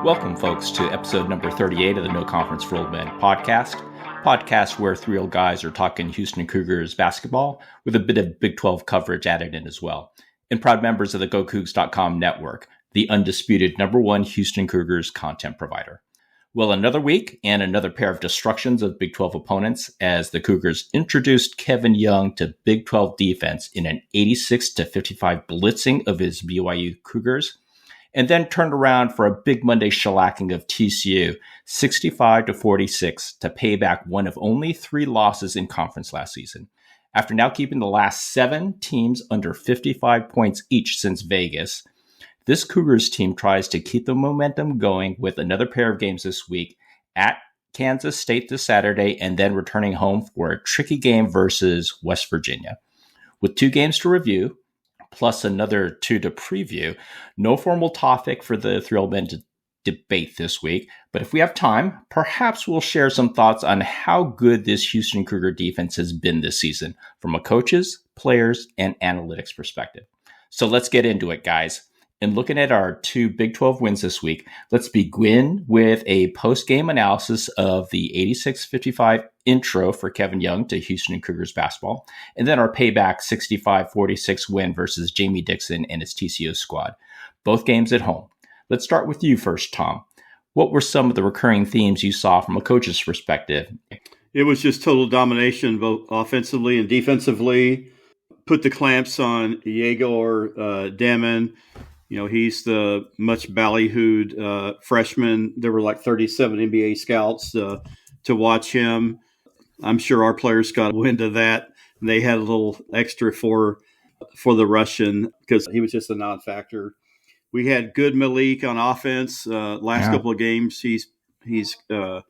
Welcome, folks, to episode number 38 of the No Conference for Old Men podcast where three old guys are talking Houston Cougars basketball with a bit of Big 12 coverage added in as well. And proud members of the GoCoogs.com network, the undisputed number one Houston Cougars content provider. Well, another week and another pair of destructions of Big 12 opponents as the Cougars introduced Kevin Young to Big 12 defense in an 86-55 blitzing of his BYU Cougars, and then turned around for a big Monday shellacking of TCU, 65-46, to pay back one of only three losses in conference last season. After now keeping the last 7 teams under 55 points each since Vegas, this Cougars team tries to keep the momentum going with another pair of games this week at Kansas State this Saturday and then returning home for a tricky game versus West Virginia. With 2 games to review, plus another 2 to preview, no formal topic for the three old men to debate this week. But if we have time, perhaps we'll share some thoughts on how good this Houston Cougar defense has been this season from a coaches, players, and analytics perspective. So let's get into it, guys. And looking at our 2 Big 12 wins this week, let's begin with a post-game analysis of the 86-55 intro for Kevin Young to Houston Cougars basketball, and then our payback 65-46 win versus Jamie Dixon and his TCU squad. Both games at home. Let's start with you first, Tom. What were some of the recurring themes you saw from a coach's perspective? It was just total domination, both offensively and defensively. Put the clamps on Yegor Demon. You know, he's the much ballyhooed freshman. There were like 37 NBA scouts to watch him. I'm sure our players got wind of that. And they had a little extra for the Russian because he was just a non-factor. We had good Malik on offense. Last couple of games, he's been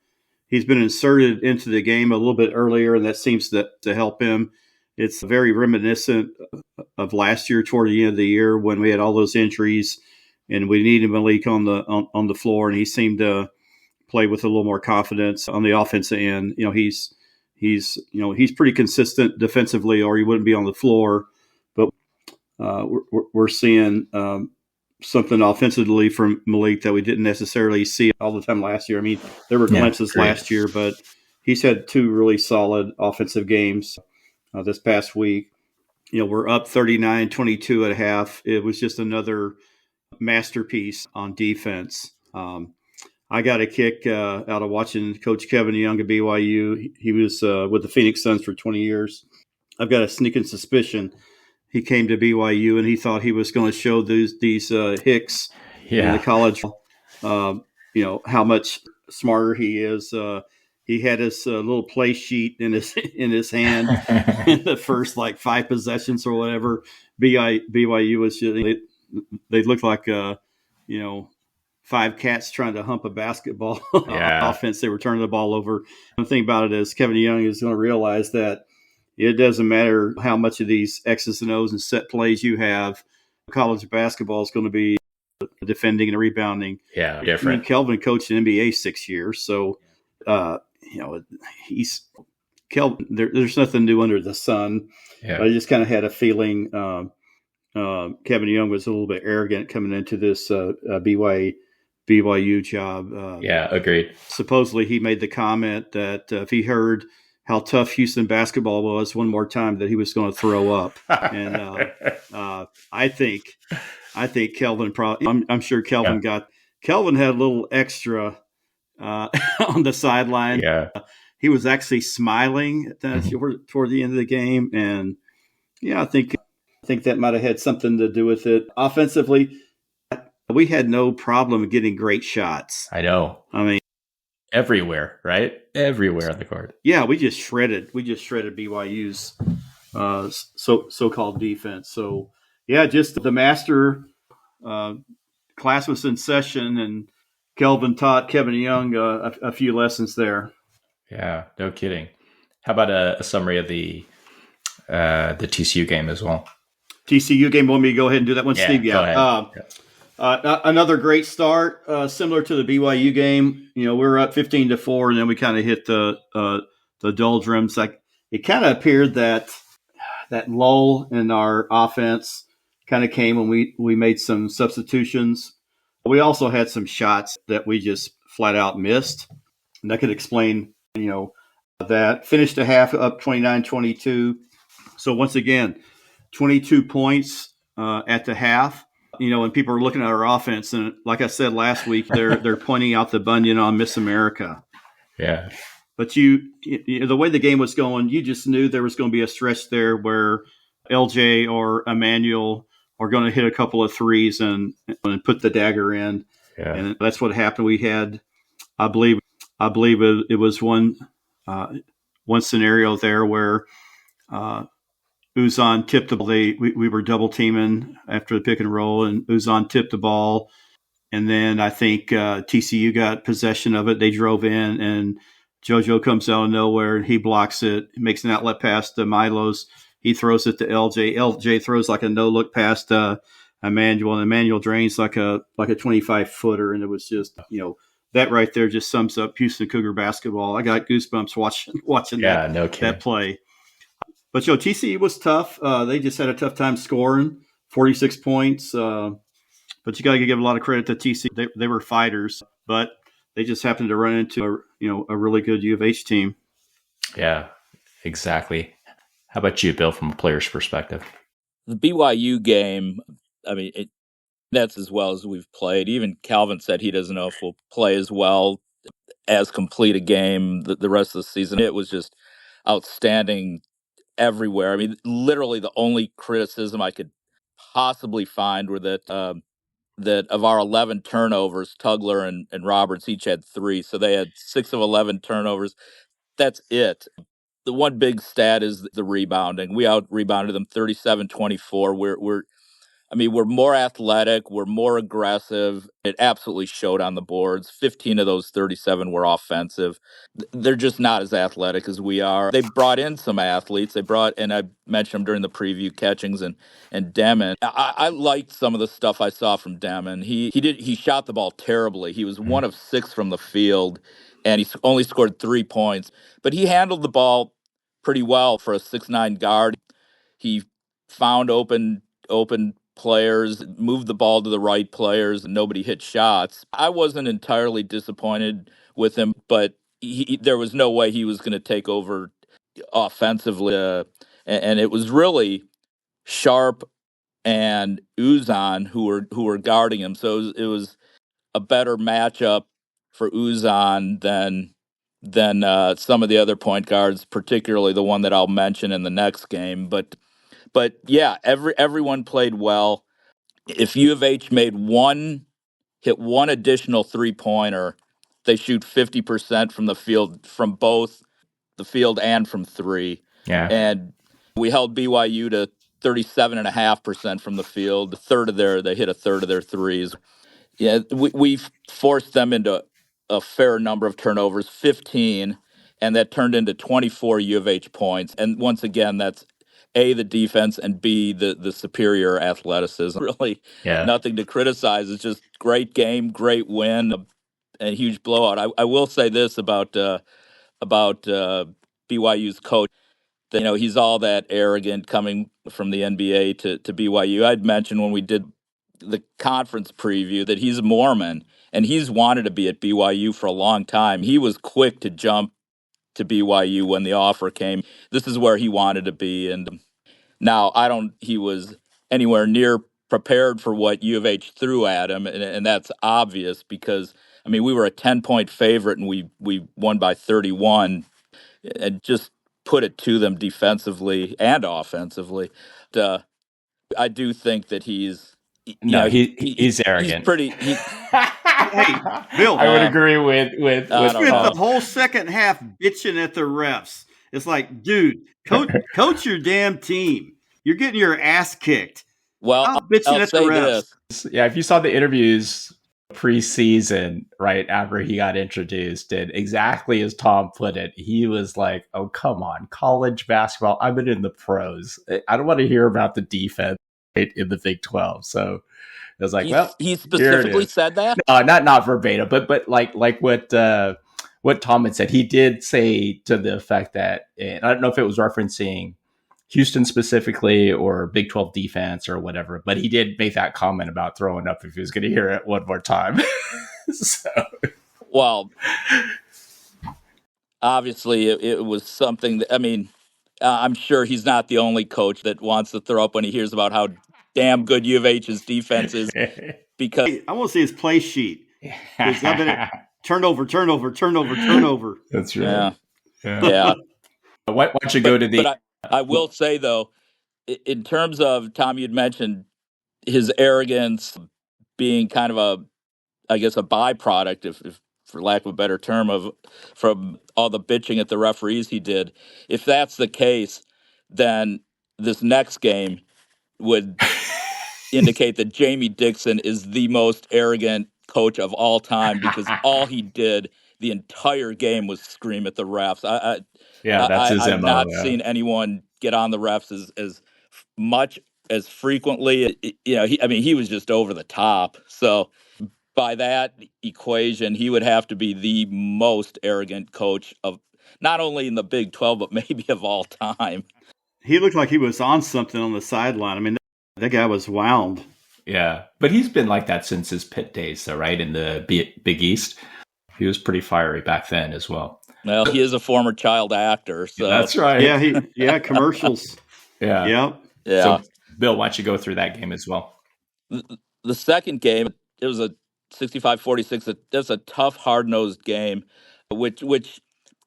inserted into the game a little bit earlier, and that seems to help him. It's very reminiscent of last year toward the end of the year when we had all those injuries and we needed Malik on the floor, and he seemed to play with a little more confidence on the offensive end. You know, he's pretty consistent defensively, or he wouldn't be on the floor. But we're seeing something offensively from Malik that we didn't necessarily see all the time last year. I mean, there were glimpses last year, but he's had 2 really solid offensive games this past week. You know, we're up 39-22 at half. It was just another masterpiece on defense. I got a kick out of watching Coach Kevin Young at BYU. He was with the Phoenix Suns for 20 years. I've got a sneaking suspicion he came to BYU and he thought he was going to show these hicks in the college, how much smarter he is. He had his little play sheet in his hand in the first 5 possessions or whatever. BYU was just, they looked like 5 cats trying to hump a basketball offense. They were turning the ball over. The thing about it is Kevin Young is going to realize that it doesn't matter how much of these X's and O's and set plays you have. College basketball is going to be defending and rebounding. Yeah, different. I mean, Kelvin coached in NBA 6 years, so he's Kelvin. There's nothing new under the sun. Yeah. I just kind of had a feeling Kevin Young was a little bit arrogant coming into this BYU job. Agreed. Supposedly he made the comment that if he heard how tough Houston basketball was one more time, that he was going to throw up. And I think Kelvin probably. I'm sure Kelvin Kelvin had a little extra on the sideline. Yeah, he was actually smiling toward the end of the game, and I think that might have had something to do with it. Offensively, we had no problem getting great shots. I know. I mean, everywhere, right? Everywhere on the court. Yeah, we just shredded BYU's so-called defense. So just the master class was in session, and Kelvin taught Kevin Young a few lessons there. Yeah, no kidding. How about a summary of the TCU game as well? TCU game. Want me to go ahead and do that one, Steve? Yeah, go ahead. Another great start, similar to the BYU game. We were up 15-4, and then we kind of hit the doldrums. It kind of appeared that lull in our offense kind of came when we made some substitutions. We also had some shots that we just flat out missed. And that could explain, that. Finished the half up 29-22. So once again, 22 points at the half. And people are looking at our offense, and like I said last week, they're pointing out the bunion on Miss America. Yeah. But the way the game was going, you just knew there was going to be a stretch there where LJ or Emmanuel are going to hit a couple of threes and put the dagger in. Yeah. And that's what happened. We had, I believe it was one scenario there where Uzan tipped the ball. We were double teaming after the pick and roll, and Uzan tipped the ball. And then I think TCU got possession of it. They drove in, and JoJo comes out of nowhere, and he blocks it, makes an outlet pass to Milos. He throws it to LJ. LJ throws like a no-look pass to Emmanuel, and Emmanuel drains like a 25-footer. And it was just, that right there just sums up Houston Cougar basketball. I got goosebumps watching that play. But TCU was tough. They just had a tough time scoring, 46 points. But you got to give a lot of credit to TCU. They were fighters, but they just happened to run into a really good U of H team. Yeah, exactly. How about you, Bill, from a player's perspective? The BYU game, that's as well as we've played. Even Calvin said he doesn't know if we'll play as well, as complete a game the rest of the season. It was just outstanding everywhere. Literally the only criticism I could possibly find were that of our 11 turnovers, Tugler and Roberts each had 3. So they had 6 of 11 turnovers. That's it. The one big stat is the rebounding. We out-rebounded them 37-24. We're more athletic. We're more aggressive. It absolutely showed on the boards. 15 of those 37 were offensive. They're just not as athletic as we are. They brought in some athletes. And I mentioned them during the preview, Catchings and Demon. I liked some of the stuff I saw from Demon. He shot the ball terribly. He was 1 of 6 from the field, and he only scored 3 points. But he handled the ball pretty well for a 6'9" guard. He found open players, moved the ball to the right players, and nobody hit shots. I wasn't entirely disappointed with him, but there was no way he was going to take over offensively. And it was really Sharp and Uzan who were guarding him. So it was a better matchup for Uzan than some of the other point guards, particularly the one that I'll mention in the next game. But yeah, everyone played well. If U of H hit one additional 3-pointer, they shoot 50% from the field, from both the field and from 3. Yeah. And we held BYU to 37.5% from the field. They hit a third of their threes. Yeah, we forced them into a fair number of turnovers, 15, and that turned into 24 U of H points. And once again, that's A, the defense, and B, the superior athleticism. Really, nothing to criticize. It's just great game, great win, a huge blowout. I will say this about BYU's coach. That, he's all that arrogant coming from the NBA to BYU. I'd mentioned when we did the conference preview that he's a Mormon, and he's wanted to be at BYU for a long time. He was quick to jump to BYU when the offer came. This is where he wanted to be, and now he was anywhere near prepared for what U of H threw at him, and that's obvious because we were a 10-point favorite and we won by 31, and just put it to them defensively and offensively. I do think that he's arrogant. He's pretty. Hey, Bill, I would agree with spent the whole second half bitching at the refs. It's like, dude, coach your damn team. You're getting your ass kicked. Well, Stop bitching at the refs. Yeah, if you saw the interviews preseason, right after he got introduced, and exactly as Tom put it, he was like, "Oh, come on, college basketball. I've been in the pros. I don't want to hear about the defense in the Big 12." So I was like, he specifically said that. No, not verbatim, but like what Tom had said. He did say to the effect that, and I don't know if it was referencing Houston specifically or Big 12 defense or whatever, but he did make that comment about throwing up if he was going to hear it one more time. So. Well, obviously, it was something that, I mean, I'm sure he's not the only coach that wants to throw up when he hears about how damn good U of H's defense is. Because I want to see his play sheet. Because I've been turnover. That's yeah. right. Yeah. Why don't you go to the? But I will say though, in terms of Tom, you'd mentioned his arrogance being kind of I guess, a byproduct, if for lack of a better term, from all the bitching at the referees he did. If that's the case, then this next game would indicate that Jamie Dixon is the most arrogant coach of all time because all he did the entire game was scream at the refs. That's his I've MO. not seen anyone get on the refs as much as frequently. He was just over the top. So by that equation, he would have to be the most arrogant coach of not only in the Big 12, but maybe of all time. He looked like he was on something on the sideline. I mean, that guy was wound. Yeah, but he's been like that since his Pitt days, though, right? In the Big East, he was pretty fiery back then as well. Well, he is a former child actor, so that's right. Yeah, commercials. Yeah. So, Bill, why don't you go through that game as well? The second game, it was a 65-46. That's a tough, hard-nosed game, which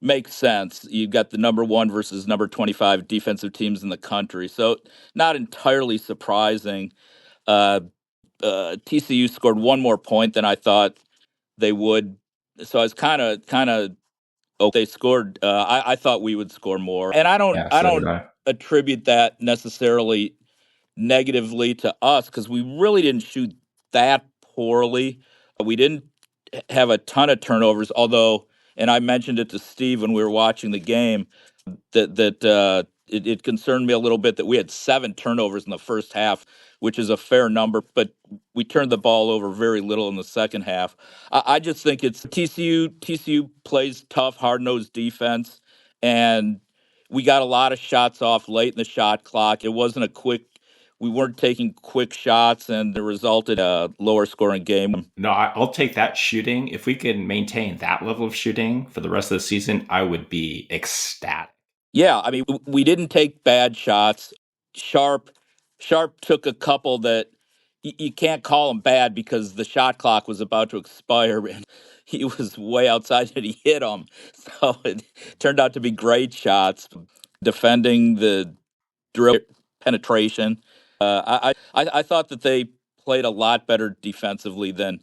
makes sense. You've got the number 1 versus number 25 defensive teams in the country, so not entirely surprising. TCU scored one more point than I thought they would, so I was kind of they scored. I thought we would score more, and I don't attribute that necessarily negatively to us because we really didn't shoot that poorly. We didn't have a ton of turnovers, although, and I mentioned it to Steve when we were watching the game, that it concerned me a little bit that we had 7 turnovers in the first half, which is a fair number, but we turned the ball over very little in the second half. I just think it's TCU. TCU plays tough, hard-nosed defense, and we got a lot of shots off late in the shot clock. It wasn't a quick. We weren't taking quick shots, and it resulted in a lower scoring game. No, I'll take that shooting. If we can maintain that level of shooting for the rest of the season, I would be ecstatic. Yeah, I mean, we didn't take bad shots. Sharp took a couple that you can't call them bad because the shot clock was about to expire, and he was way outside and he hit them. So it turned out to be great shots. Defending the drill penetration. I thought that they played a lot better defensively than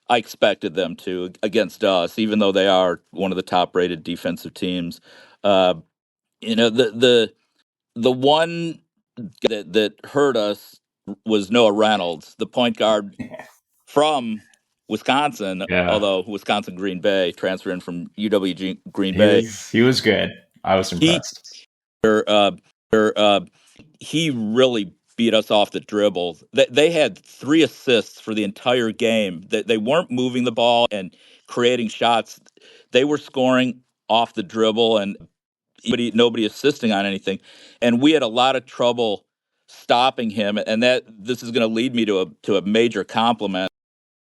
I expected them to against us, even though they are one of the top-rated defensive teams. The one that hurt us was Noah Reynolds, the point guard from Wisconsin, although Wisconsin Green Bay, transferring from UW Green Bay. He was good. I was impressed. He really beat us off the dribble. They had 3 assists for the entire game. They weren't moving the ball and creating shots. They were scoring off the dribble and nobody assisting on anything. And we had a lot of trouble stopping him. And this is going to lead me to a major compliment.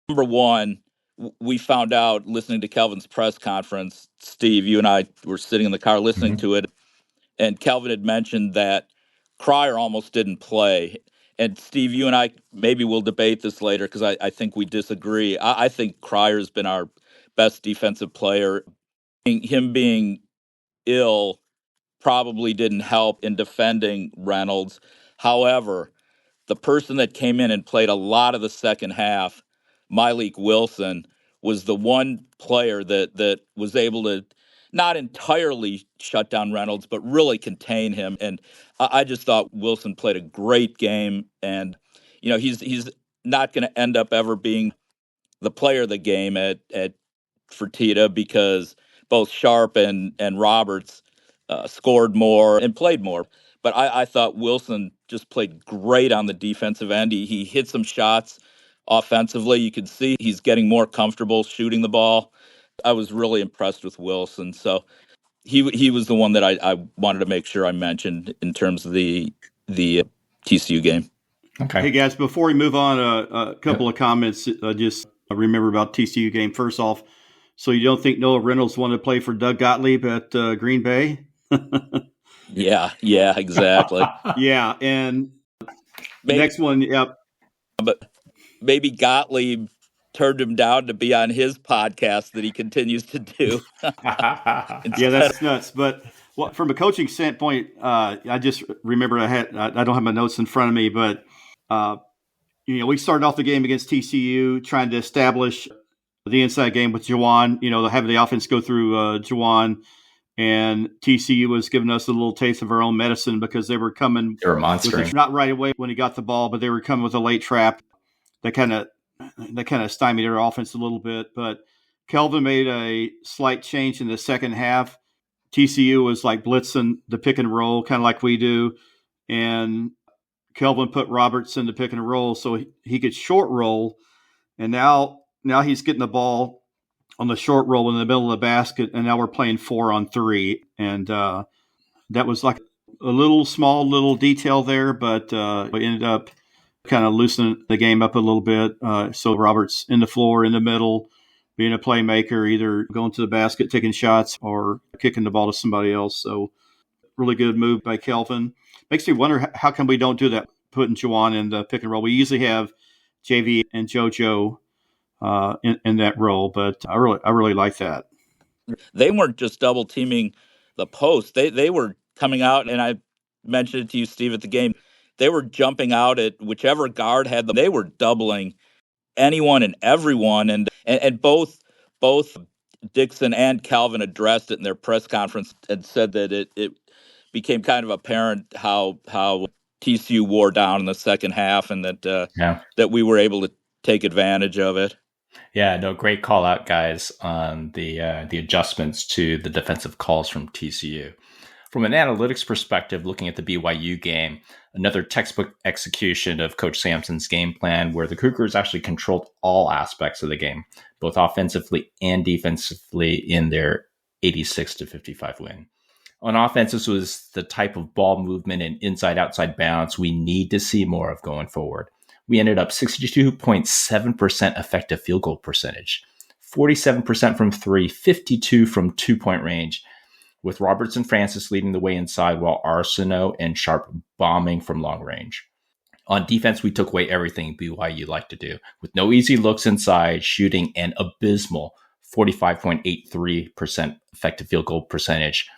Number one, we found out listening to Kelvin's press conference. Steve, you and I were sitting in the car listening to it, and Kelvin had mentioned that Cryer almost didn't play. And Steve, you and I maybe we'll debate this later because I think we disagree. I think Cryer's been our best defensive player. Him being ill probably didn't help in defending Reynolds. However, the person that came in and played a lot of the second half, Myleik Wilson, was the one player that was able to not entirely shut down Reynolds, but really contain him. And I just thought Wilson played a great game. And, he's not going to end up ever being the player of the game at Fertitta because both Sharp and Roberts scored more and played more. But I thought Wilson just played great on the defensive end. He hit some shots offensively. You could see he's getting more comfortable shooting the ball. I was really impressed with Wilson. So he was the one that I wanted to make sure I mentioned in terms of the TCU game. Okay. Hey guys, before we move on, a couple of comments. Just remember about TCU game. First off, so you don't think Noah Reynolds wanted to play for Doug Gottlieb at Green Bay? Yeah, exactly. Yeah, and Maybe, next one, yep. but maybe Gottlieb turned him down to be on his podcast that he continues to do. Yeah, that's nuts. But from a coaching standpoint, I just remember I don't have my notes in front of me, but we started off the game against TCU trying to establish the inside game with Juwan. Having the offense go through Juwan, and TCU was giving us a little taste of our own medicine because they were coming. They were monstering. Not right away when he got the ball, but they were coming with a late trap that kind of stymied their offense a little bit. But Kelvin made a slight change in the second half. TCU was like blitzing the pick and roll, kind of like we do. And Kelvin put Roberts in the pick and roll so he could short roll. And now he's getting the ball on the short roll in the middle of the basket. And now we're playing 4-on-3. And that was like a small little detail there, but we ended up kind of loosening the game up a little bit. So Roberts in the floor, in the middle, being a playmaker, either going to the basket, taking shots, or kicking the ball to somebody else. So really good move by Kelvin. Makes me wonder how come we don't do that, putting Juwan in the pick and roll. We usually have JV and JoJo in that role, but I really like that. They weren't just double teaming the post. They were coming out, and I mentioned it to you, Steve, at the game. They were jumping out at whichever guard had them. They were doubling anyone and everyone, and both Dixon and Calvin addressed it in their press conference and said that it became kind of apparent how TCU wore down in the second half, and that we were able to take advantage of it. Yeah, no, great call out, guys, on the adjustments to the defensive calls from TCU. From an analytics perspective, looking at the BYU game, another textbook execution of Coach Sampson's game plan where the Cougars actually controlled all aspects of the game, both offensively and defensively, in their 86-55 win. On offense, this was the type of ball movement and inside-outside balance we need to see more of going forward. We ended up 62.7% effective field goal percentage, 47% from three, 52% from 2-point range, with Roberts and Francis leading the way inside while Arsenault and Sharp bombing from long range. On defense, we took away everything BYU liked to do, with no easy looks inside, shooting an abysmal 45.83% effective field goal percentage,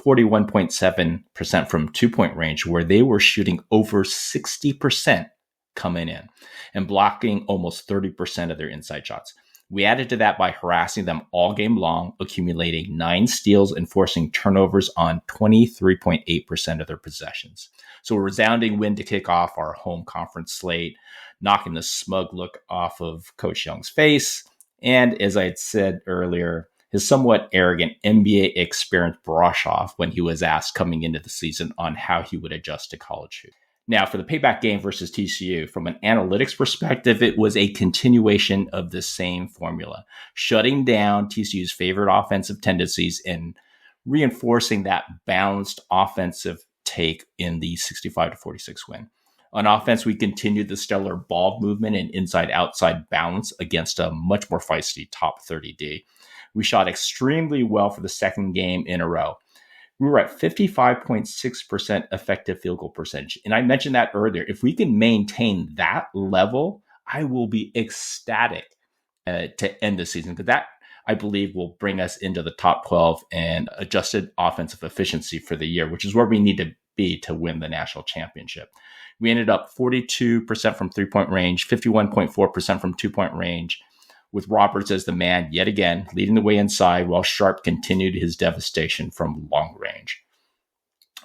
41.7% from 2-point range, where they were shooting over 60% coming in and blocking almost 30% of their inside shots. We added to that by harassing them all game long, accumulating 9 steals and forcing turnovers on 23.8% of their possessions. So a resounding win to kick off our home conference slate, knocking the smug look off of Coach Young's face. And as I had said earlier, his somewhat arrogant NBA experience brush off when he was asked coming into the season on how he would adjust to college hoops. Now, for the payback game versus TCU, from an analytics perspective, it was a continuation of the same formula, shutting down TCU's favorite offensive tendencies and reinforcing that balanced offensive take in the 65-46 win. On offense, we continued the stellar ball movement and inside-outside balance against a much more feisty top 30D. We shot extremely well for the second game in a row. We were at 55.6% effective field goal percentage. And I mentioned that earlier. If we can maintain that level, I will be ecstatic to end the season, because that, I believe, will bring us into the top 12 and adjusted offensive efficiency for the year, which is where we need to be to win the national championship. We ended up 42% from 3-point range, 51.4% from 2-point range, with Roberts as the man yet again, leading the way inside while Sharp continued his devastation from long range.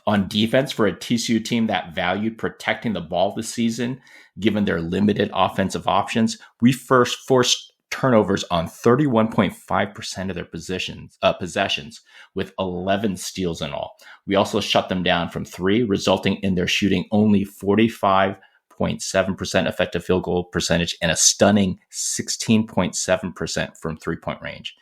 On defense, for a TCU team that valued protecting the ball this season, given their limited offensive options, we first forced turnovers on 31.5% of their possessions, with 11 steals in all. We also shut them down from 3, resulting in their shooting only 45.7% effective field goal percentage and a stunning 16.7% from 3-point range.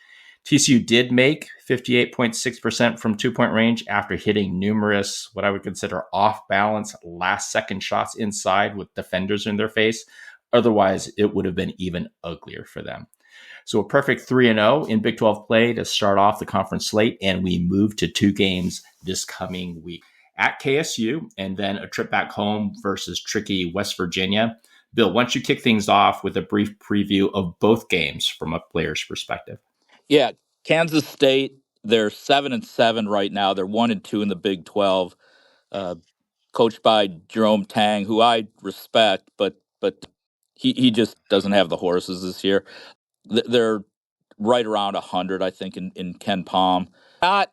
TCU did make 58.6% from 2-point range after hitting numerous, what I would consider off balance last second shots inside with defenders in their face. Otherwise, it would have been even uglier for them. So a perfect 3-0 in Big 12 play to start off the conference slate, and we move to 2 games this coming week. At KSU, and then a trip back home versus tricky West Virginia. Bill, why don't you kick things off with a brief preview of both games from a player's perspective? Yeah, Kansas State, they're 7-7 right now. They're 1-2 in the Big 12, coached by Jerome Tang, who I respect, but he just doesn't have the horses this year. They're right around 100, I think, in Ken Palm. I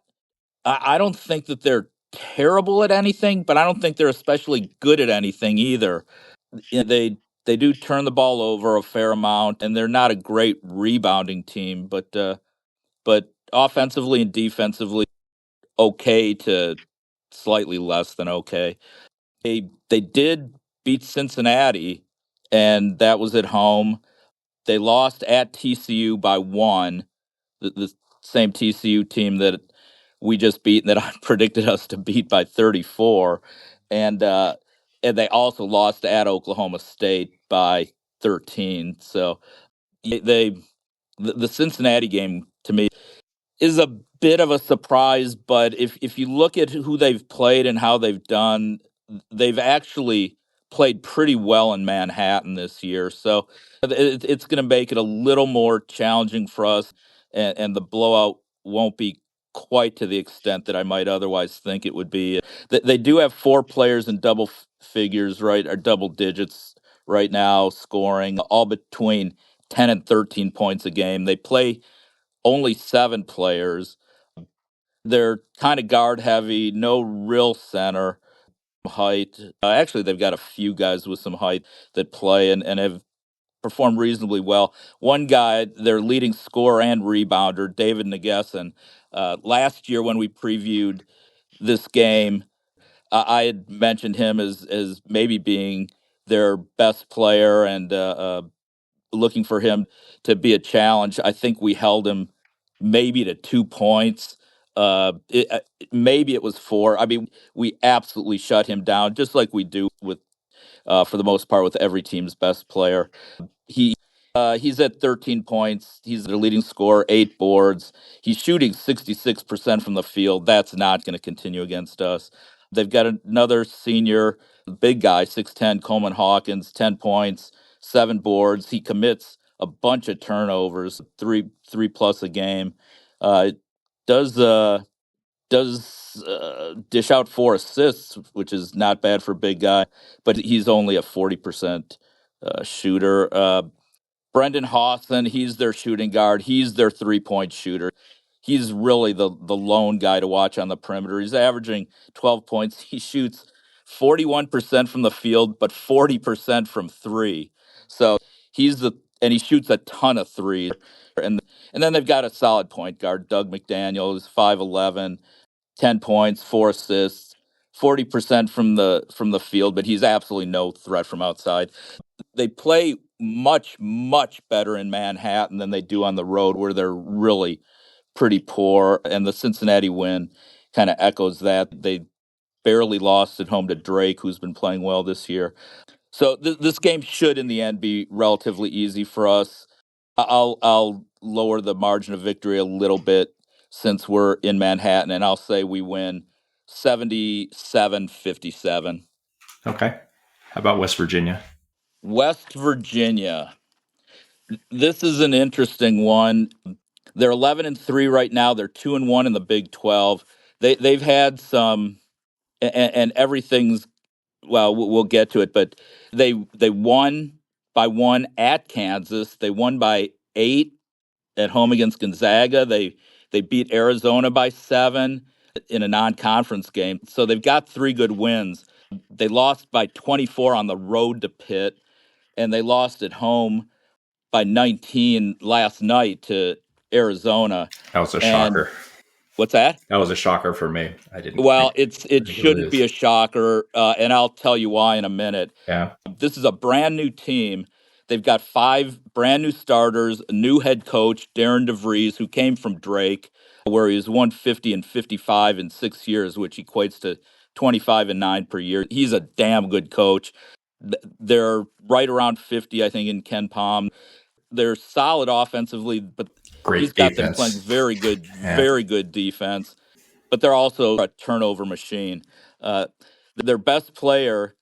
don't think that they're terrible at anything, but I don't think they're especially good at anything either. They do turn the ball over a fair amount, and they're not a great rebounding team, but offensively and defensively, okay to slightly less than okay. They did beat Cincinnati, and that was at home. They lost at TCU by 1. The same TCU team that we just beat and that I predicted us to beat by 34, and they also lost at Oklahoma State by 13. So the Cincinnati game to me is a bit of a surprise, but if you look at who they've played and how they've done, they've actually played pretty well in Manhattan this year. So it's going to make it a little more challenging for us, and the blowout won't be quite to the extent that I might otherwise think it would be. They do have 4 players in double figures, right, or double digits right now, scoring all between 10 and 13 points a game. They play only 7 players. They're kind of guard heavy, no real center height. Actually, they've got a few guys with some height that play and have performed reasonably well. One guy, their leading scorer and rebounder, David Nagesson, last year when we previewed this game, I had mentioned him as maybe being their best player and looking for him to be a challenge. I think we held him maybe to 2 points. Maybe it was 4. I mean, we absolutely shut him down, just like we do with, for the most part, with every team's best player. He's at 13 points. He's their leading scorer, 8 boards. He's shooting 66% from the field. That's not going to continue against us. They've got another senior, big guy, 6'10", Coleman Hawkins, 10 points, 7 boards. He commits a bunch of turnovers, three plus a game. Does dish out 4 assists, which is not bad for a big guy, but he's only a 40% shooter. Brendan Hawson, he's their shooting guard. He's their 3-point shooter. He's really the lone guy to watch on the perimeter. He's averaging 12 points. He shoots 41% from the field, but 40% from 3. So he shoots a ton of threes. And then they've got a solid point guard, Doug McDaniel, who's 5'11", 10 points, 4 assists, 40% from the field, but he's absolutely no threat from outside. They play much, much better in Manhattan than they do on the road, where they're really pretty poor. And the Cincinnati win kind of echoes that. They barely lost at home to Drake, who's been playing well this year. So this game should, in the end, be relatively easy for us. I'll lower the margin of victory a little bit since we're in Manhattan, and I'll say we win 77-57. Okay. How about West Virginia? West Virginia. This is an interesting one. They're 11-3 right now. They're 2-1 in the Big 12. They've had some, and everything's, well, we'll get to it, but they won by 1 at Kansas. They won by 8 at home against Gonzaga. They beat Arizona by 7 in a non-conference game. So they've got 3 good wins. They lost by 24 on the road to Pitt, and they lost at home by 19 last night to Arizona. That was a shocker. What's that? That was a shocker for me. I didn't. Well, it shouldn't be a shocker, and I'll tell you why in a minute. Yeah. This is a brand new team. They've got 5 brand new starters, a new head coach, Darren DeVries, who came from Drake, where he was 150 and 55 in 6 years, which equates to 25 and 9 per year. He's a damn good coach. They're right around 50, I think, in Ken Palm. They're solid offensively, but he's Great got them playing defense. Yeah. very good defense. But they're also a turnover machine. Uh, their best player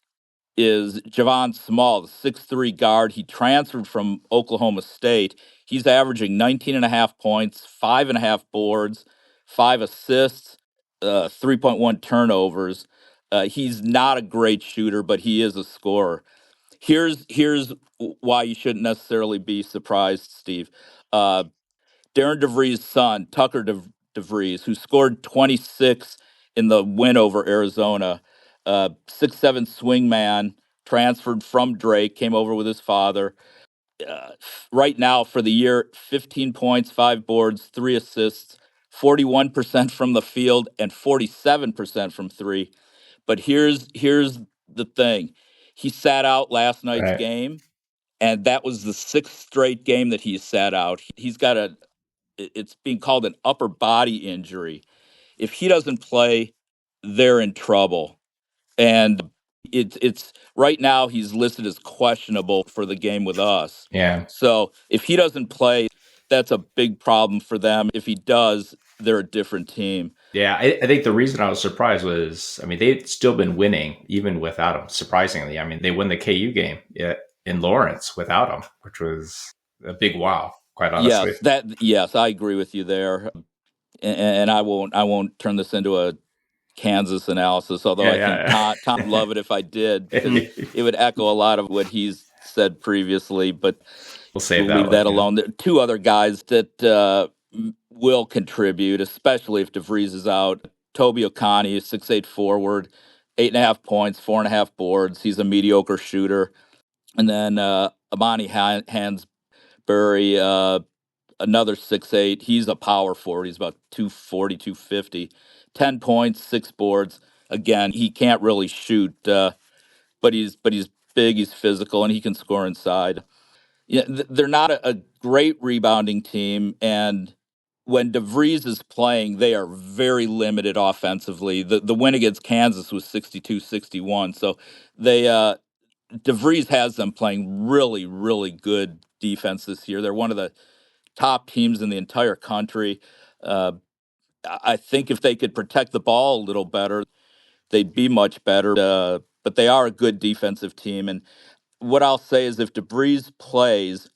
is Javon Small, the 6'3" guard. He transferred from Oklahoma State. He's averaging 19 and a half points, 5.5 boards, 5 assists, 3.1 turnovers. He's not a great shooter, but he is a scorer. Here's why you shouldn't necessarily be surprised, Steve. Uh, Darren DeVries' son, Tucker DeVries, who scored 26 in the win over Arizona, 6'7" swingman, transferred from Drake, came over with his father. Uh, right now for the year, 15 points, 5 boards, 3 assists, 41% from the field, and 47% from three. But here's the thing: he sat out last night's Right. game, and that was the 6th straight game that he sat out. He's got it's being called an upper body injury. If he doesn't play, they're in trouble. And it's right now he's listed as questionable for the game with us. Yeah. So if he doesn't play, that's a big problem for them. If he does, they're a different team. Yeah, I think the reason I was surprised was, I mean, they'd still been winning even without him, surprisingly. I mean, they won the KU game in Lawrence without him, which was a big wow, quite honestly. Yes, I agree with you there. And I won't turn this into a Kansas analysis, although I think Yeah, Tom would love it if I did, because yeah. it would echo a lot of what he's said previously, but We'll save we'll that leave one. that alone. There are 2 other guys that will contribute, especially if DeVries is out. Toby Okani, 6'8" forward, 8.5 points, 4.5 boards. He's a mediocre shooter. And then Amani Hansberry, another 6'8". He's a power forward. He's about 240, 250. 10 points, 6 boards. Again, he can't really shoot, but he's big, he's physical, and he can score inside. Yeah, they're not a great rebounding team, and when DeVries is playing, they are very limited offensively. The win against Kansas was 62-61. So they DeVries has them playing really, really good defense this year. They're one of the top teams in the entire country. Uh, I think if they could protect the ball a little better, they'd be much better. But they are a good defensive team. And what I'll say is if DeVries plays,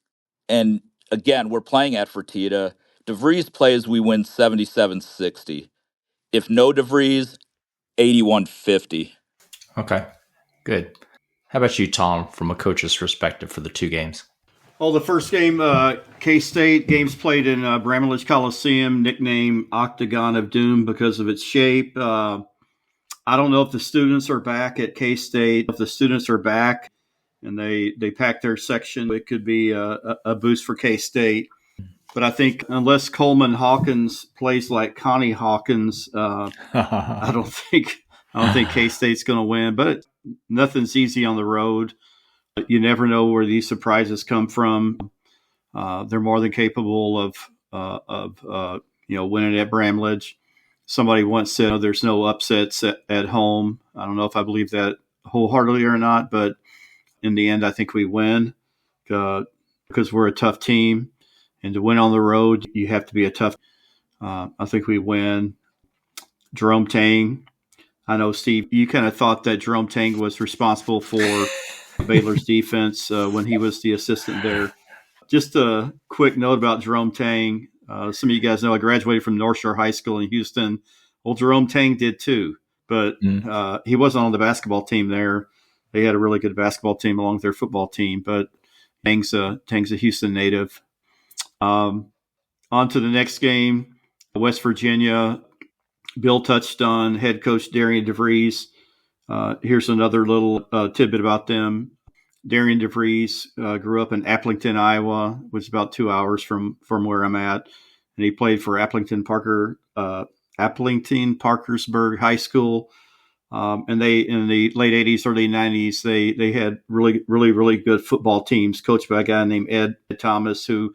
and again, we're playing at Fertitta, DeVries plays, we win 77-60. If no DeVries, 81-50. Okay, good. How about you, Tom, from a coach's perspective for the 2 games? Well, the first game, K-State, games played in Bramlage Coliseum, nicknamed Octagon of Doom because of its shape. I don't know if the students are back at K-State. If the students are back and they pack their section, it could be a boost for K-State. But I think unless Coleman Hawkins plays like Connie Hawkins, I don't think K-State's going to win. But nothing's easy on the road. You never know where these surprises come from. They're more than capable of winning at Bramlage. Somebody once said, "There's no upsets at home." I don't know if I believe that wholeheartedly or not, but in the end, I think we win because we're a tough team, and to win on the road, you have to be a tough. I think we win. Jerome Tang. I know, Steve, you kind of thought that Jerome Tang was responsible for Baylor's defense when he was the assistant there. Just a quick note about Jerome Tang. Some of you guys know I graduated from North Shore High School in Houston. Well, Jerome Tang did too, but he wasn't on the basketball team there. They had a really good basketball team along with their football team, but Tang's a Houston native. On to the next game, West Virginia. Bill touched on head coach Darian DeVries. Here's another little tidbit about them. Darian DeVries grew up in Applington, Iowa, which is about 2 hours from where I'm at. And he played for Applington Parkersburg High School, And they, in the late 80s, early 90s, they had really good football teams coached by a guy named Ed Thomas, who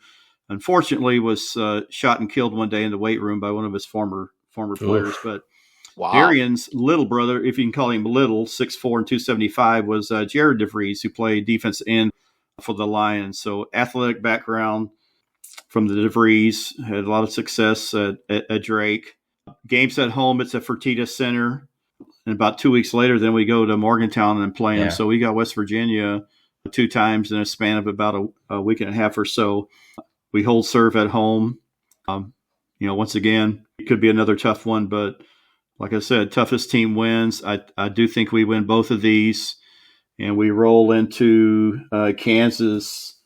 unfortunately was shot and killed one day in the weight room by one of his former players. But Wow. Darian's little brother, if you can call him little, 6'4" and 275, was Jared DeVries, who played defense end for the Lions. So athletic background from the DeVries, had a lot of success at Drake. Games at home, it's a Fertitta Center. And about 2 weeks later, then we go to Morgantown and play them. So we got West Virginia 2 times in a span of about a week and a half or so. We hold serve at home. Once again, it could be another tough one, but like I said, toughest team wins. I do think we win both of these, and we roll into Kansas,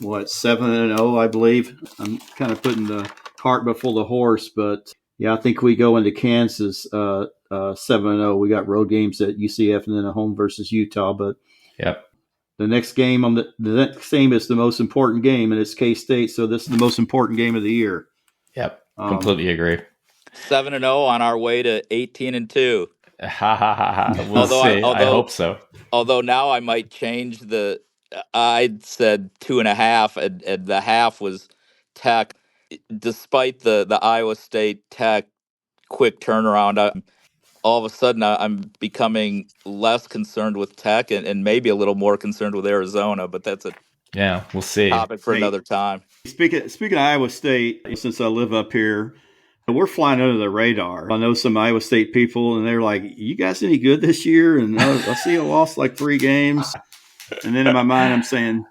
7-0, I believe. I'm kind of putting the cart before the horse, but yeah, I think we go into Kansas 7-0. We got road games at UCF and then a home versus Utah, but the next game the next game is the most important game, and it's K-State, so this is the most important game of the year. Yep, completely agree. 7-0 on our way to 18-2. We'll see. I hope so. Although now I might change I said 2.5, and the half was Tech. Despite the Iowa State Tech quick turnaround, all of a sudden I'm becoming less concerned with Tech and maybe a little more concerned with Arizona. But that's we'll see. Topic for another time. Speaking of Iowa State, since I live up here, we're flying under the radar. I know some Iowa State people, and they're like, "You guys any good this year?" And I see you lost like 3 games. And then in my mind, I'm saying,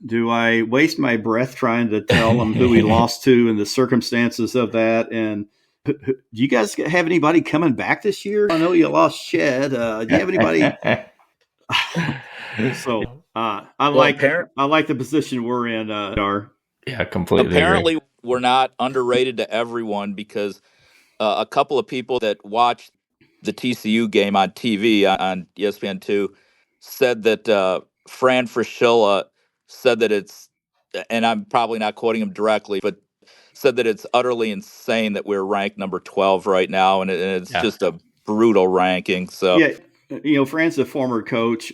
do I waste my breath trying to tell them who we lost to and the circumstances of that? And do you guys have anybody coming back this year? I know you lost Shed. Do you have anybody? So I like the position we're in. Yeah, completely. Apparently, agree. We're not underrated to everyone, because a couple of people that watched the TCU game on TV on ESPN2 said that Fran Fraschilla said that it's, and I'm probably not quoting him directly, but said that it's utterly insane that we're ranked number 12 right now, and it's just a brutal ranking. So yeah, Fran's a former coach.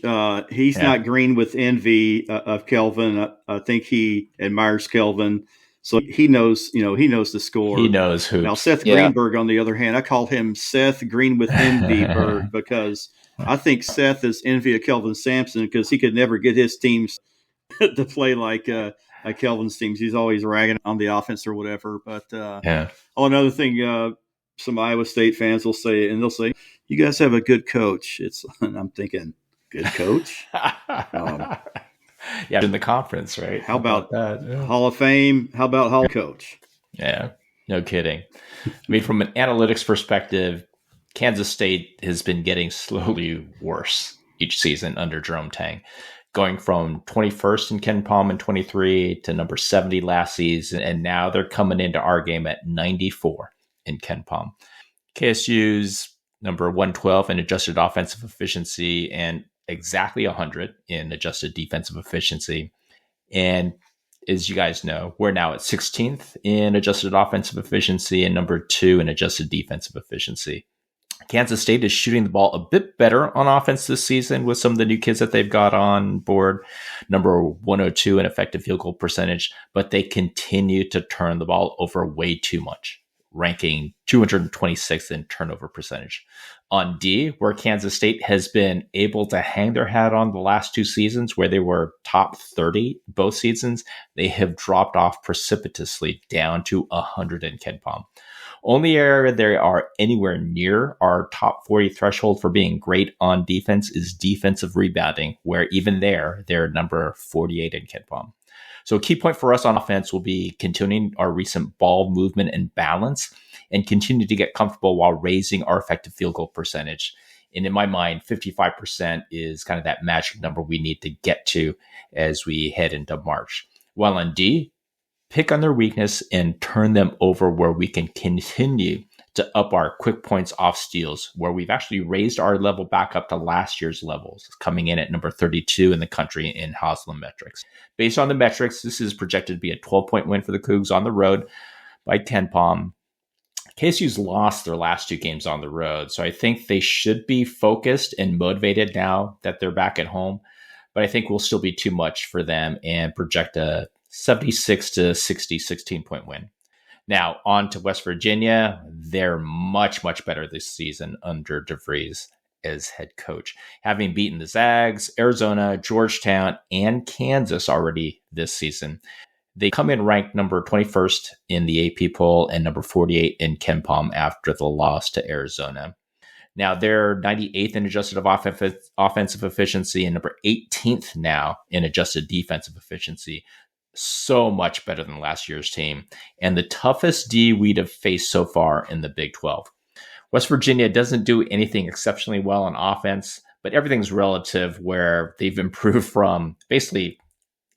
He's not green with envy of Kelvin. I think he admires Kelvin. So he knows the score. He knows who. Now, Seth Greenberg, on the other hand, I call him Seth Green with envy Berg, because I think Seth is envy of Kelvin Sampson, because he could never get his teams to play like Kelvin's teams. He's always ragging on the offense or whatever. But another thing, some Iowa State fans will say, "You guys have a good coach." And I'm thinking, good coach? In the conference, right? How about that? Hall of Fame? How about Hall Coach? Yeah, no kidding. I mean, from an analytics perspective, Kansas State has been getting slowly worse each season under Jerome Tang, going from 21st in Ken Palm in 23 to number 70 last season, and now they're coming into our game at 94 in Ken Palm. KSU's number 112 in adjusted offensive efficiency and exactly 100 in adjusted defensive efficiency. And as you guys know, we're now at 16th in adjusted offensive efficiency and number 2 in adjusted defensive efficiency. Kansas State is shooting the ball a bit better on offense this season with some of the new kids that they've got on board. Number 102 in effective field goal percentage, but they continue to turn the ball over way too much, ranking 226th in turnover percentage. On D, where Kansas State has been able to hang their hat on the last 2 seasons, where they were top 30 both seasons, they have dropped off precipitously down to 100 in Ken Palm. Only area they are anywhere near our top 40 threshold for being great on defense is defensive rebounding, where even they're number 48 in Ken Palm. So a key point for us on offense will be continuing our recent ball movement and balance, and continue to get comfortable while raising our effective field goal percentage. And in my mind, 55% is kind of that magic number we need to get to as we head into March. While on D, pick on their weakness and turn them over where we can continue to up our quick points off steals, where we've actually raised our level back up to last year's levels, coming in at number 32 in the country in Haslam metrics. Based on the metrics, this is projected to be a 12-point win for the Cougs on the road by Ken Palm. KSU's lost their last 2 games on the road, so I think they should be focused and motivated now that they're back at home. But I think will still be too much for them and project a 76 to 60 16-point win. Now, on to West Virginia. They're much, much better this season under DeVries as head coach, having beaten the Zags, Arizona, Georgetown, and Kansas already this season. They come in ranked number 21st in the AP poll and number 48 in KenPom after the loss to Arizona. Now they're 98th in adjusted offensive efficiency and number 18th now in adjusted defensive efficiency. So much better than last year's team, and the toughest D we'd have faced so far in the Big 12. West Virginia doesn't do anything exceptionally well on offense, but everything's relative, where they've improved from basically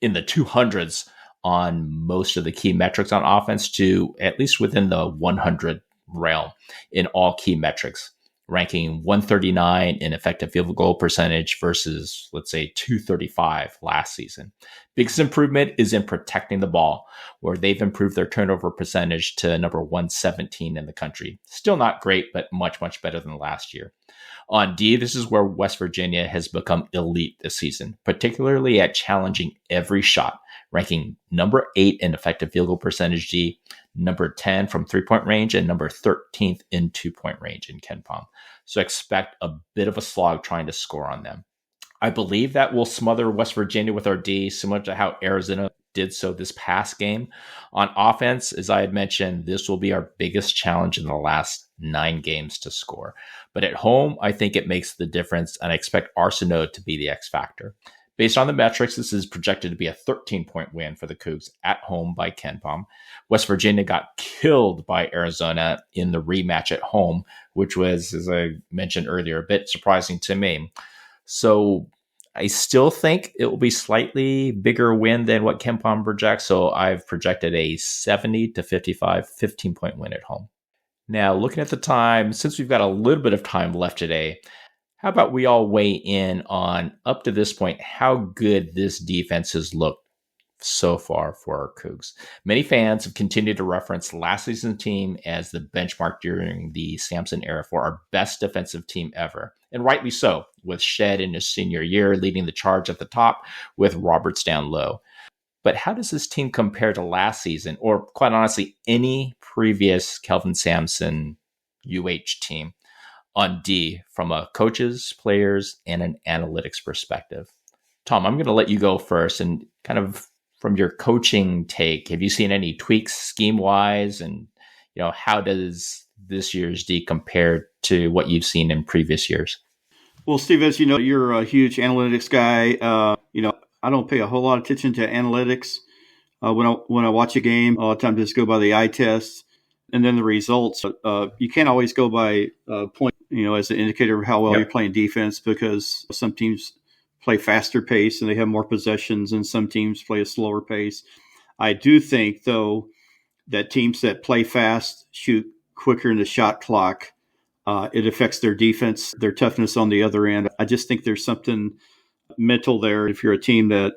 in the 200s on most of the key metrics on offense to at least within the 100 realm in all key metrics, ranking 139 in effective field goal percentage versus, let's say, 235 last season. Biggest improvement is in protecting the ball, where they've improved their turnover percentage to number 117 in the country. Still not great, but much, much better than last year. On D, this is where West Virginia has become elite this season, particularly at challenging every shot, ranking number 8 in effective field goal percentage D, number 10 from 3-point range, and number 13th in 2-point range in KenPom. So expect a bit of a slog trying to score on them. I believe that will smother West Virginia with our D, similar to how Arizona did so this past game. On offense, as I had mentioned, this will be our biggest challenge in the last 9 games to score. But at home, I think it makes the difference, and I expect Arsenault to be the X factor. Based on the metrics, this is projected to be a 13-point win for the Cougs at home by KenPom. West Virginia got killed by Arizona in the rematch at home, which was, as I mentioned earlier, a bit surprising to me. So I still think it will be slightly bigger win than what KenPom projects. So I've projected a 70 to 55, 15-point win at home. Now, looking at the time, since we've got a little bit of time left today, how about we all weigh in on, up to this point, how good this defense has looked so far for our Cougs. Many fans have continued to reference last season's team as the benchmark during the Sampson era for our best defensive team ever. And rightly so, with Shed in his senior year leading the charge at the top with Roberts down low. But how does this team compare to last season, or quite honestly, any previous Kelvin Sampson UH team on D from a coaches, players, and an analytics perspective? Tom, I'm going to let you go first, and kind of from your coaching take, have you seen any tweaks scheme-wise, and how does this year's D compare to what you've seen in previous years? Well, Steve, as you know, you're a huge analytics guy. I don't pay a whole lot of attention to analytics when I watch a game. A lot of times, I just go by the eye test and then the results. You can't always go by point, as an indicator of how well you're playing defense, because some teams play faster pace and they have more possessions, and some teams play a slower pace. I do think, though, that teams that play fast, shoot quicker in the shot clock, it affects their defense, their toughness on the other end. I just think there's something mental there. If you're a team that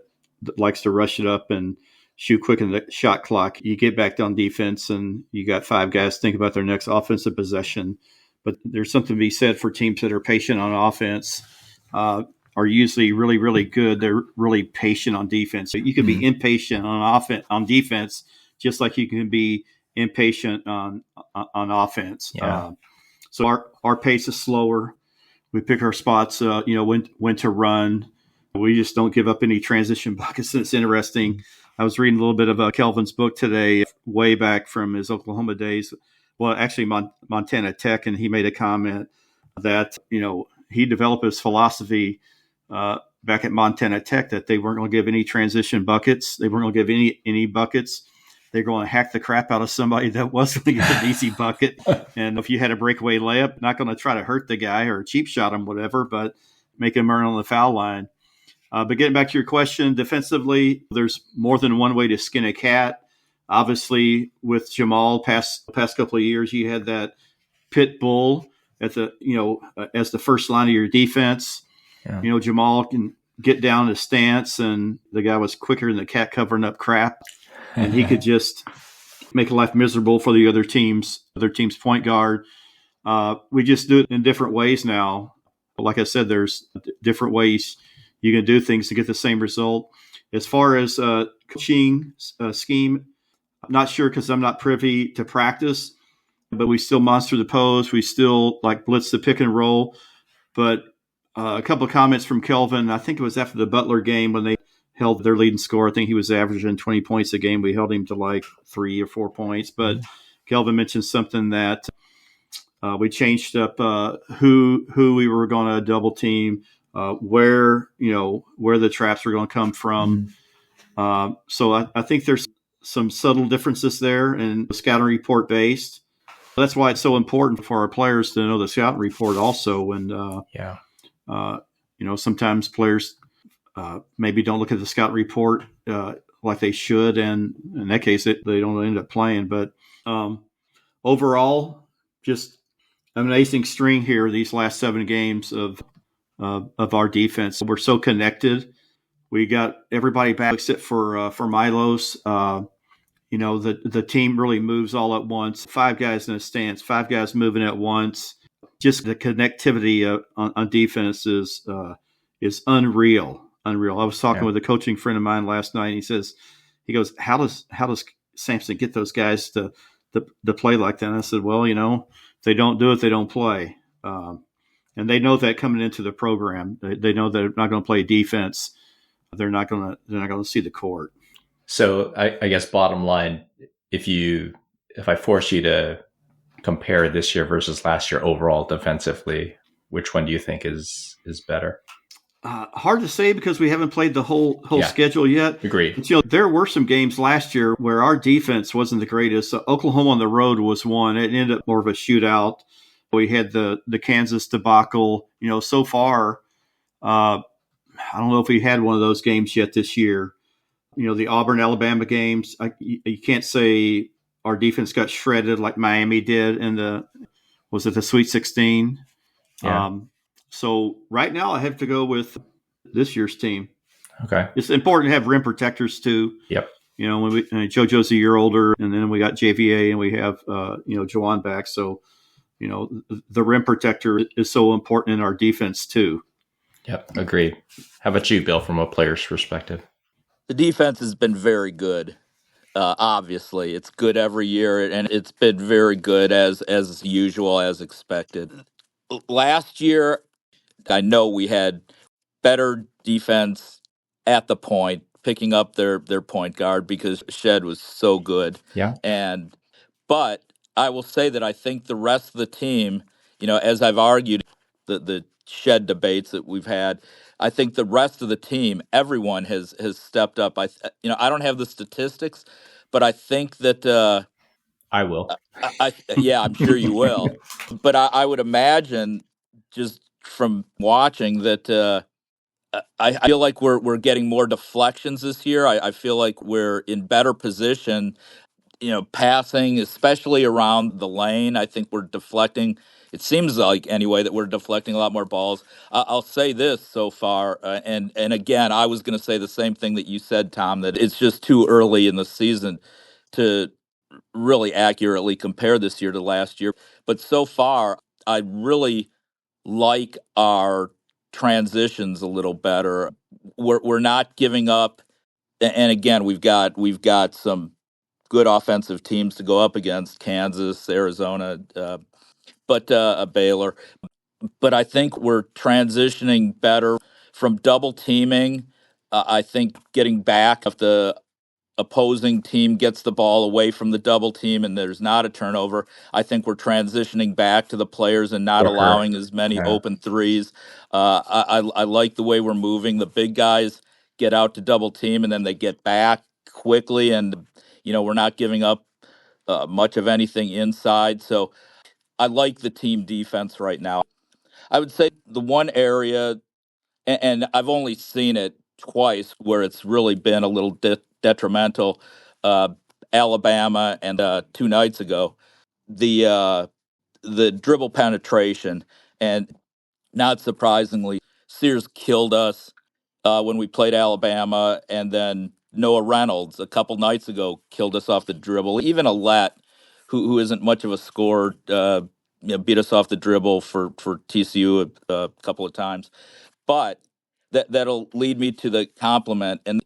likes to rush it up and shoot quick in the shot clock, you get back on defense and you got 5 guys think about their next offensive possession. But there's something to be said for teams that are patient on offense, are usually really, really good. They're really patient on defense. So you can be impatient on defense, just like you can be impatient on offense. Yeah. So our pace is slower. We pick our spots, when to run. We just don't give up any transition buckets. It's interesting. I was reading a little bit of Kelvin's book today, way back from his Oklahoma days. Well, actually, Montana Tech, and he made a comment that, he developed his philosophy back at Montana Tech that they weren't going to give any transition buckets. They weren't going to give any buckets. They're going to hack the crap out of somebody that was going to get an easy bucket. And if you had a breakaway layup, not going to try to hurt the guy or cheap shot him, whatever, but make him earn on the foul line. But getting back to your question, defensively, there's more than one way to skin a cat. Obviously, with Jamal, past couple of years, you had that pit bull at the as the first line of your defense. Yeah. Jamal can get down his stance, and the guy was quicker than the cat covering up crap, and he could just make life miserable for the other team's point guard. We just do it in different ways now. Like I said, there's different ways you can do things to get the same result. As far as coaching scheme, I'm not sure because I'm not privy to practice, but we still monster the post. We still like blitz the pick and roll. But a couple of comments from Kelvin. I think it was after the Butler game when they held their leading scorer. I think he was averaging 20 points a game. We held him to like 3 or 4 points. But Kelvin mentioned something that we changed up who we were going to double team, where the traps were going to come from. So I think there's some subtle differences there and scouting report based. That's why it's so important for our players to know the scouting report also. And sometimes players maybe don't look at the scout report like they should, and in that case, they don't end up playing. But overall, just an amazing string here these last 7 games of our defense. We're so connected. We got everybody back except for Milos. The team really moves all at once. 5 guys in a stance, 5 guys moving at once. Just the connectivity on defense is unreal. I was talking with a coaching friend of mine last night. And he goes, how does Sampson get those guys to play like that? And I said, well, if they don't do it, they don't play. And they know that coming into the program. They know they're not going to play defense. They're not going to see the court. So I guess bottom line, if I force you to compare this year versus last year overall defensively, which one do you think is better? Hard to say because we haven't played the whole schedule yet. Agreed. But, there were some games last year where our defense wasn't the greatest. Oklahoma on the road was one. It ended up more of a shootout. We had the Kansas debacle. So far, I don't know if we had one of those games yet this year. The Auburn, Alabama games, you can't say our defense got shredded like Miami did in the Sweet 16? Yeah. So right now I have to go with this year's team. Okay. It's important to have rim protectors too. Yep. When JoJo's a year older, and then we got JVA and we have, Jawan back. So, the rim protector is so important in our defense too. Yep. Agreed. How about you, Bill, from a player's perspective? The defense has been very good. Obviously, it's good every year, and it's been very good as usual, as expected. Last year, I know we had better defense at the point, picking up their point guard because Shed was so good. Yeah. But I will say that I think the rest of the team, as I've argued, the Shed debates that we've had, I think the rest of the team, everyone has stepped up. I don't have the statistics, but I think that I will. I'm sure you will. But I would imagine, just from watching, that I feel like we're getting more deflections this year. I feel like we're in better position, passing, especially around the lane. I think we're deflecting. It seems like, anyway, that we're deflecting a lot more balls. I'll say this so far, and again, I was going to say the same thing that you said, Tom, that it's just too early in the season to really accurately compare this year to last year. But so far, I really like our transitions a little better. We're not giving up, and again, we've got some good offensive teams to go up against: Kansas, Arizona, but Baylor. But I think we're transitioning better from double teaming. I think getting back if the opposing team gets the ball away from the double team and there's not a turnover, I think we're transitioning back to the players and not allowing as many open threes. I like the way we're moving. The big guys get out to double team and then they get back quickly, and we're not giving up much of anything inside. So I like the team defense right now. I would say the one area, and I've only seen it twice where it's really been a little detrimental. Uh, Alabama and 2 nights ago, the dribble penetration, and not surprisingly, Sears killed us when we played Alabama, and then Noah Reynolds a couple nights ago killed us off the dribble. Even Alette, who isn't much of a scorer, beat us off the dribble for TCU a couple of times. But that'll lead me to the compliment. And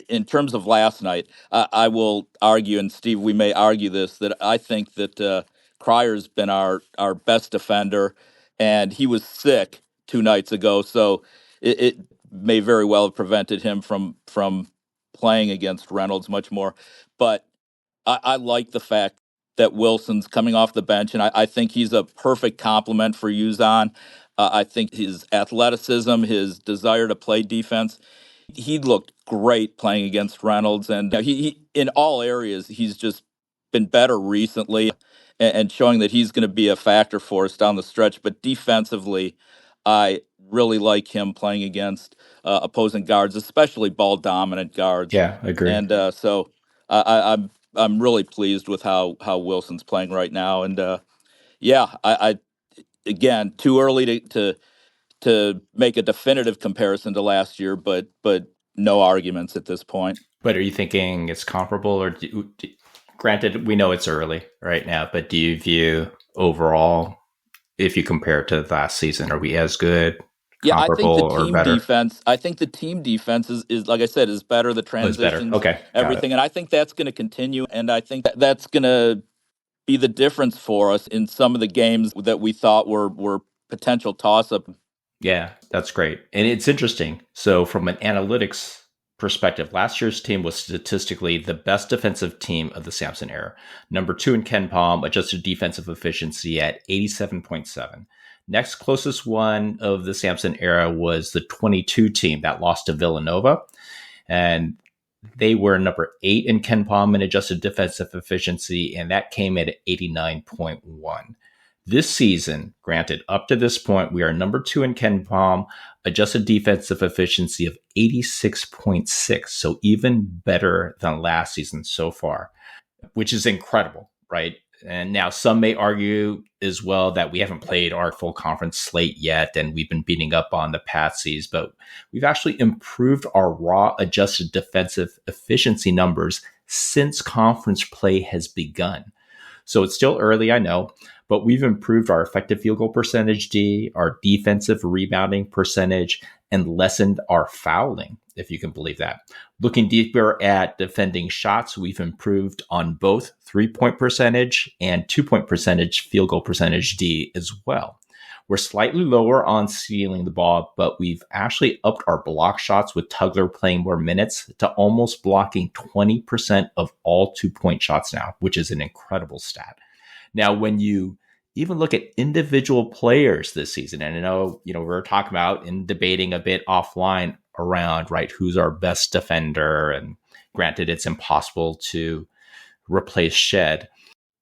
in terms of last night, I will argue, and Steve, we may argue this, that I think that Cryer's been our best defender, and he was sick 2 nights ago, so it may very well have prevented him from playing against Reynolds much more. But I like the fact that Wilson's coming off the bench, and I think he's a perfect complement for Uzon. I think his athleticism, his desire to play defense, he looked great playing against Reynolds, and he in all areas he's just been better recently, and showing that he's going to be a factor for us down the stretch. But defensively, I really like him playing against opposing guards, especially ball dominant guards. Yeah, I agree. And so I'm really pleased with how Wilson's playing right now. And I again, too early to make a definitive comparison to last year, but no arguments at this point. But are you thinking it's comparable, or granted, we know it's early right now, but do you view overall, if you compare it to last season, are we as good, comparable, or better? Defense. I think the team defense is like I said, is better. The transitions, okay, everything, and I think that's going to continue. And I think that's going to be the difference for us in some of the games that we thought were potential toss-up. Yeah, that's great. And it's interesting. So from an analytics perspective, last year's team was statistically the best defensive team of the Sampson era. Number 2 in Ken Palm, adjusted defensive efficiency at 87.7. Next closest one of the Sampson era was the 22 team that lost to Villanova. And they were number 8 in Ken Palm in adjusted defensive efficiency, and that came at 89.1. This season, granted, up to this point, we are number 2 in Ken Palm, adjusted defensive efficiency of 86.6. So even better than last season so far, which is incredible, right? And now some may argue as well that we haven't played our full conference slate yet, and we've been beating up on the patsies, but we've actually improved our raw adjusted defensive efficiency numbers since conference play has begun. So it's still early, I know, but we've improved our effective field goal percentage D, our defensive rebounding percentage, and lessened our fouling, if you can believe that. Looking deeper at defending shots, we've improved on both 3-point percentage and 2-point percentage field goal percentage D as well. We're slightly lower on stealing the ball, but we've actually upped our block shots with Tugler playing more minutes to almost blocking 20% of all 2-point shots now, which is an incredible stat. Now, when you even look at individual players this season, and I know, we're talking about and debating a bit offline around, right, who's our best defender, and granted, it's impossible to replace Shed,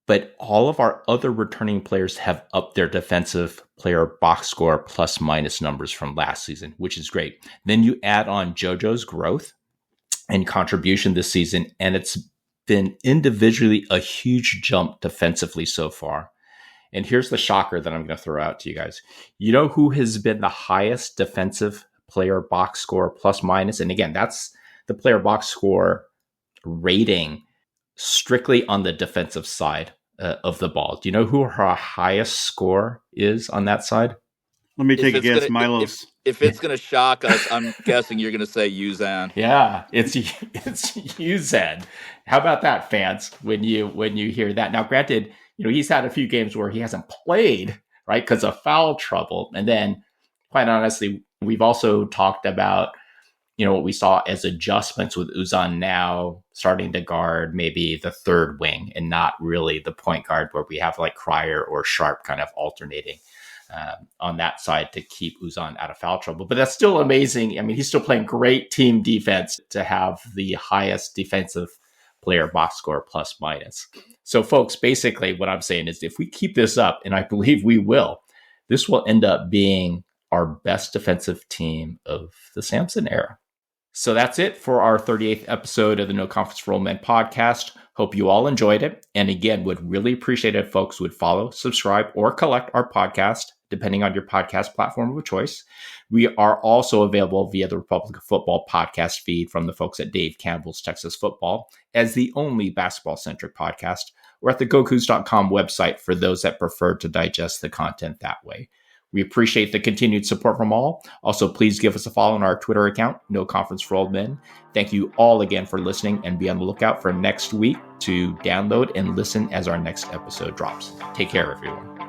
but all of our other returning players have upped their defensive player box score plus minus numbers from last season, which is great. Then you add on JoJo's growth and contribution this season, and it's been individually a huge jump defensively so far. And here's the shocker that I'm going to throw out to you guys. You know who has been the highest defensive player box score plus minus? And again, that's the player box score rating strictly on the defensive side of the ball. Do you know who her highest score is on that side? Let me take a guess, Milos. If it's going to shock us, I'm guessing you're going to say Uzan. Yeah, it's Uzan. How about that, fans? When you hear that, now, granted, he's had a few games where he hasn't played, right, because of foul trouble, and then, quite honestly, we've also talked about what we saw as adjustments with Uzan now starting to guard maybe the third wing and not really the point guard, where we have like Cryer or Sharp kind of alternating on that side to keep Uzan out of foul trouble. But that's still amazing. I mean, he's still playing great team defense to have the highest defensive player box score plus minus. So folks, basically what I'm saying is if we keep this up, and I believe we will, this will end up being our best defensive team of the Sampson era. So that's it for our 38th episode of the No Conference for Old Men podcast. Hope you all enjoyed it. And again, would really appreciate it if folks would follow, subscribe, or collect our podcast depending on your podcast platform of choice. We are also available via the Republic of Football podcast feed from the folks at Dave Campbell's Texas Football as the only basketball-centric podcast, or at the GoCoogs.com website for those that prefer to digest the content that way. We appreciate the continued support from all. Also, please give us a follow on our Twitter account, No Conference for Old Men. Thank you all again for listening, and be on the lookout for next week to download and listen as our next episode drops. Take care, everyone.